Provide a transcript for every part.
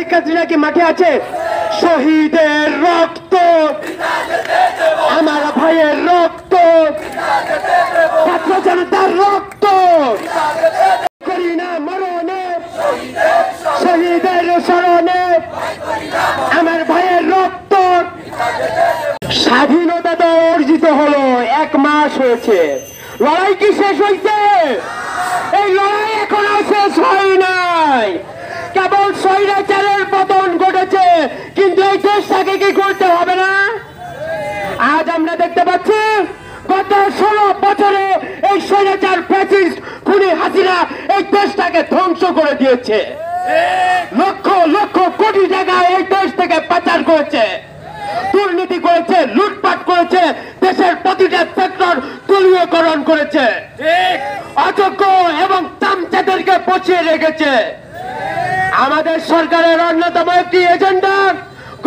শিক্ষার্থীরা কি মাঠে আছে? শহীদের রক্ত, আমার ভাইয়ের রক্ত, ছাত্র জনতার রক্ত, করি না মরণে, শহীদের স্মরণে আমার ভাইয়ের রক্ত। স্বাধীনতা তো অর্জিত হলো, 1 মাস হয়েছে। লড়াই কি শেষ হয়েছে? এই লড়াই এখনো শেষ হয় নাই। কেবল স্বৈরাচারের পতন ঘটেছে, কিন্তু এই দেশটাকে কি করতে হবে না? আজ আমরা দেখতে পাচ্ছি গত 16 বছরে এই স্বৈরাচার ফ্যাসিস্ট খুনি হাসিনা এই দেশটাকে ধ্বংস করে দিয়েছে। লক্ষ লক্ষ কোটি টাকা এই দেশ থেকে পাচার করেছে, দুর্নীতি করেছে, লুটপাট করেছে, দেশের প্রতিটা সেক্টর দলীয়করণ করেছে, অযোগ্য এবং চামচাদেরকে বসিয়ে রেখেছে। আমাদের সরকারের অন্যতম একটি এজেন্ডা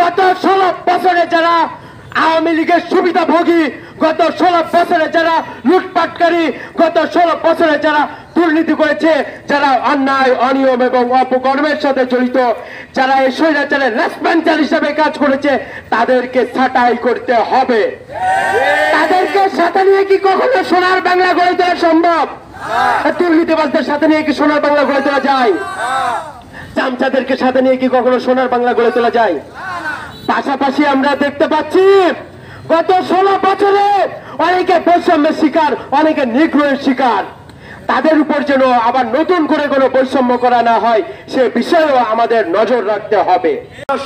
গত 16 বছরে যারা আওয়ামী লীগের সুবিধাভোগী, গত 16 বছরে যারা লুটপাটকারী, গত 16 বছরে যারা দুর্নীতি করেছে, যারা অন্যায় অনিয়ম এবং অপকর্মের সাথে জড়িত, যারা এই স্বৈরাচারের রেসপন্সার হিসেবে কাজ করেছে, তাদেরকে ছাঁটাই করতে হবে। তাদেরকে সাথে নিয়ে কি কখনো সোনার বাংলা গড়ে তোলা সম্ভব? দুর্নীতিবাজদের সাথে নিয়ে কি সোনার বাংলা গড়ে তোলা যায়? চামচাদেরকে সাথে নিয়ে কি কখনো সোনার বাংলা গড়ে তোলা যায়? পাশাপাশি আমরা দেখতে পাচ্ছি গত 16 বছরে অনেকে বৈষম্যের শিকার, অনেকে নিগ্রহের শিকার। তাদের উপর যেন আবার নতুন করে কোনো বৈষম্য করা না হয়, সে বিষয়েও আমাদের নজর রাখতে হবে।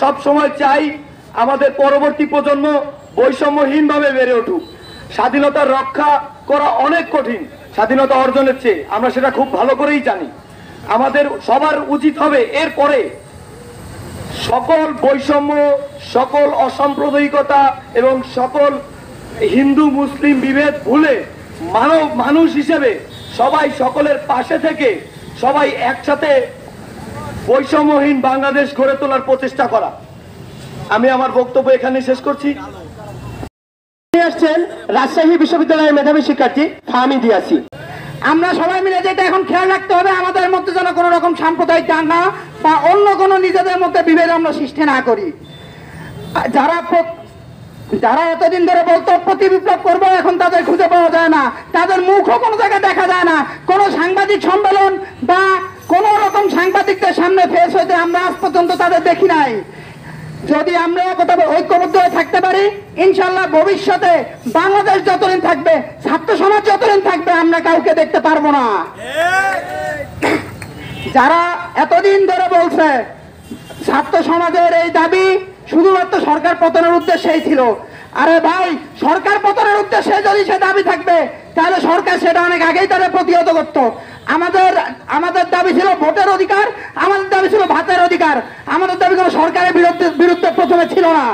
সব সময় চাই আমাদের পরবর্তী প্রজন্ম বৈষম্যহীন ভাবে বেড়ে উঠুক। স্বাধীনতা রক্ষা করা অনেক কঠিন স্বাধীনতা অর্জনের চেয়ে, আমরা সেটা খুব ভালো করেই জানি। আমাদের সবার উচিত হবে এরপরে সকল বৈষম্য, সকল অসাম্প্রদায়িকতা এবং সকল হিন্দু মুসলিম বিভেদ ভুলে মানুষ হিসেবে সবাই সকলের পাশে থেকে সবাই একসাথে বৈষম্যহীন বাংলাদেশ গড়ে তোলার প্রচেষ্টা করা। আমি আমার বক্তব্য এখানে শেষ করছি। আসছেন রাজশাহী বিশ্ববিদ্যালয়ের মেধাবী শিক্ষার্থী ফাহমিদ ইয়াসিন। আমরা সবাই মিলে যেটা এখন খেয়াল রাখতে হবে, আমাদের মধ্যে যেন কোনো রকম সাম্প্রদায়িক দাঙ্গা বা অন্য কোনো নিজেদের মধ্যে বিভেদ আমরা সৃষ্টি না করি। যারা এতদিন ধরে বলতো প্রতি বিপ্লব করবো, এখন তাদের খুঁজে পাওয়া যায় না, তাদের মুখও কোনো জায়গায় দেখা যায় না। কোনো সাংবাদিক সম্মেলন বা কোনো রকম সাংবাদিকদের সামনে ফেস হইতে আমরা আজ পর্যন্ত তাদের দেখি নাই। যদি আমরা ঐক্যবদ্ধ হয়ে থাকতে পারি, ইনশাল্লাহ ভবিষ্যতে বাংলাদেশ যতদিন থাকবে, ছাত্র সমাজ যতদিন থাকবে, আমরা কাউকে দেখতে পারবো না। যারা এতদিন ধরে বলছে ছাত্র সমাজের এই দাবি শুধুমাত্র সরকার পতনের উদ্দেশ্যেই ছিল, আরে ভাই, সরকার পতনের উদ্দেশ্যে যদি সে দাবি থাকবে তাহলে সরকার সেটা অনেক আগেই তারা প্রতিহত করত। আমাদের দাবি ছিল ভোটের অধিকার, আমাদের দাবি ছিল ভাতের অধিকার, আমাদের দাবি কোনো সরকারের বিরুদ্ধে প্রথমে ছিল না।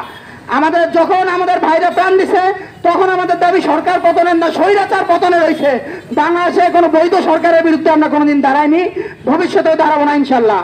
যখন আমাদের ভাইরা প্রাণ দিছে, তখন আমাদের দাবি সরকার পতনের না, স্বৈরাচার পতনের হয়েছে। বাংলাদেশে কোনো বৈধ সরকারের বিরুদ্ধে আমরা কোনোদিন দাঁড়াইনি, ভবিষ্যতেও দাঁড়াবো না ইনশাল্লাহ।